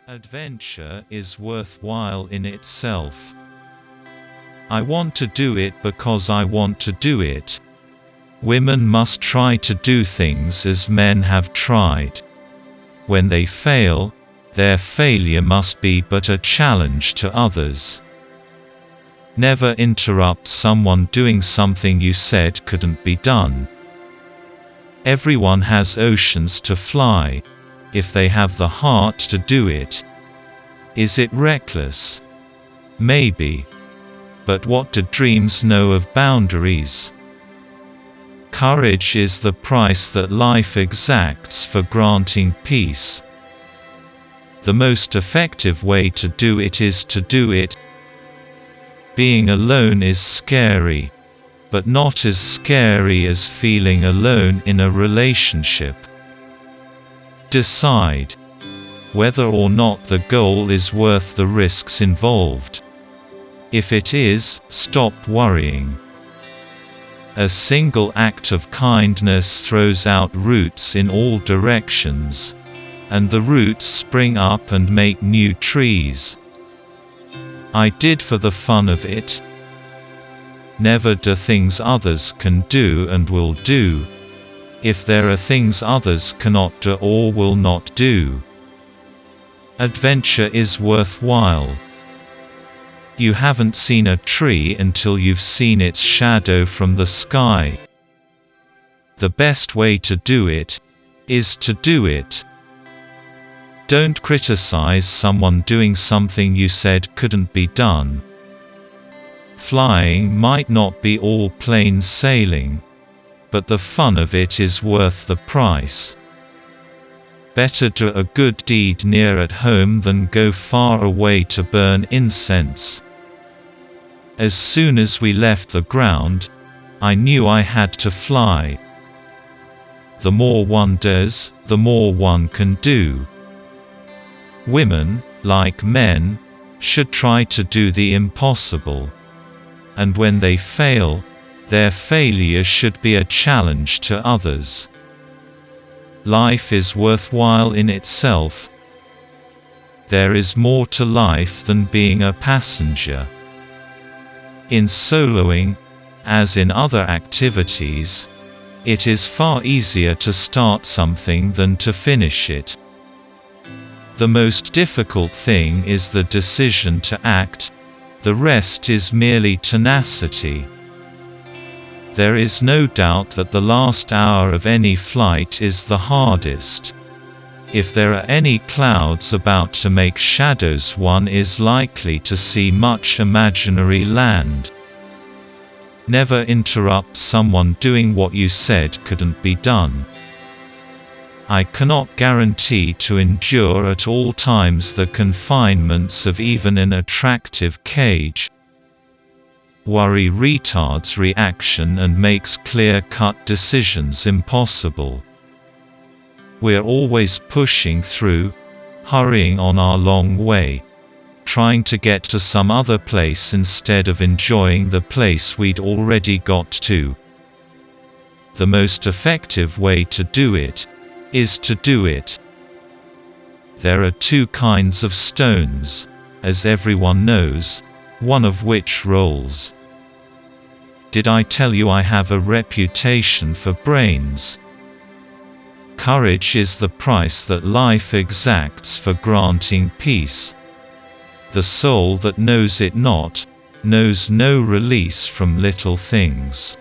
Adventure is worthwhile in itself. I want to do it because I want to do it. Women must try to do things as men have tried. When they fail, their failure must be but a challenge to others. Never interrupt someone doing something you said couldn't be done. Everyone has oceans to fly, if they have the heart to do it. Is it reckless? Maybe. But what do dreams know of boundaries? Courage is the price that life exacts for granting peace. The most effective way to do it is to do it. Being alone is scary, but not as scary as feeling alone in a relationship. Decide whether or not the goal is worth the risks involved. If it is, stop worrying. A single act of kindness throws out roots in all directions, and the roots spring up and make new trees. I did for the fun of it. Never do things others can do and will do, if there are things others cannot do or will not do. Adventure is worthwhile. You haven't seen a tree until you've seen its shadow from the sky. The best way to do it is to do it. Don't criticize someone doing something you said couldn't be done. Flying might not be all plain sailing, but the fun of it is worth the price. Better do a good deed near at home than go far away to burn incense. As soon as we left the ground, I knew I had to fly. The more one does, the more one can do. Women, like men, should try to do the impossible. And when they fail, their failure should be a challenge to others. Life is worthwhile in itself. There is more to life than being a passenger. In soloing, as in other activities, it is far easier to start something than to finish it. The most difficult thing is the decision to act, the rest is merely tenacity. There is no doubt that the last hour of any flight is the hardest. If there are any clouds about to make shadows, one is likely to see much imaginary land. Never interrupt someone doing what you said couldn't be done. I cannot guarantee to endure at all times the confinements of even an attractive cage. Worry retards reaction and makes clear-cut decisions impossible. We're always pushing through, hurrying on our long way, trying to get to some other place instead of enjoying the place we'd already got to. The most effective way to do it is to do it. There are two kinds of stones, as everyone knows, one of which rolls. Did I tell you I have a reputation for brains? Courage is the price that life exacts for granting peace. The soul that knows it not, knows no release from little things.